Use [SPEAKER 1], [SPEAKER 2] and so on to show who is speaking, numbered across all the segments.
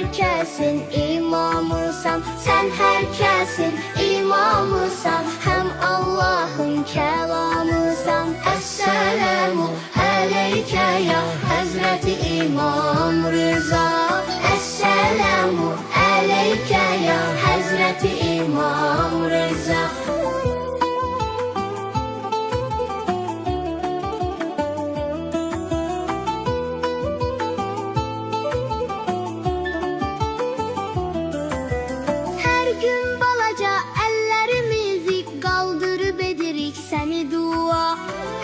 [SPEAKER 1] herkesin imamısan, sen herkesin imamısan, hem Allah'ın kelamısan. Esselamu aleyke ya Hazreti İmam Rıza. Esselamu aleyke ya Hazreti İmam Rıza. Her gün balaca ellerimizi kaldırıp edirik seni dua.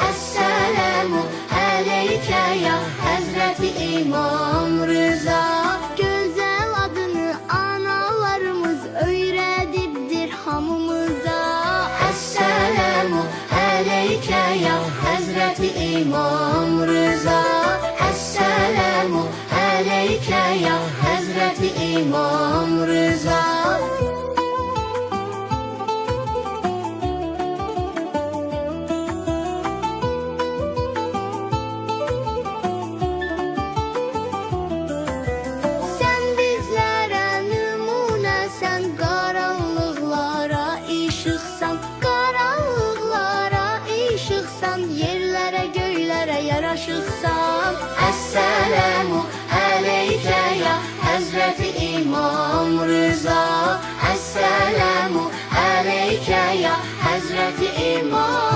[SPEAKER 1] Esselamu aleyke ya Hazreti İmam Rıza. Güzel adını analarımız öğretipdir hamımıza. Esselamu aleyke ya Hazreti İmam Rıza. Esselamu aleyke ya Hazreti İmam Rıza. Sen bizlere numunesen, karanlıklara ışıksan, karanlıklara ışıksan, yerlere göylere yaraşıksan. Esselamu aleyke ya Hazreti İmam Rıza. Esselamu aleyke ya Hazreti İmam